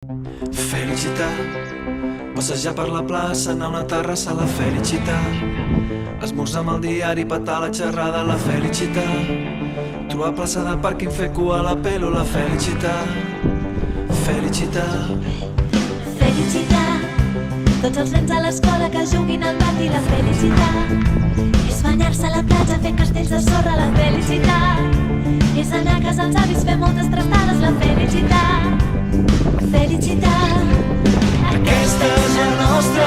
Felicità, passejar per la plaça, anar a una terrassa, la felicità. Esmorzar amb el diari, petar la xerrada, la felicità. Trobar plaça de pàrquing, fer cua a la pelo, la felicità. Felicità. Felicità, tots els nens a l'escola que juguin al pati, la felicità. És banyar-se a la platja, fer castells de sorra, la felicità. És anar a casa als avis, fer moltes trastades, la felicità. Felicità. Aquesta és la nostra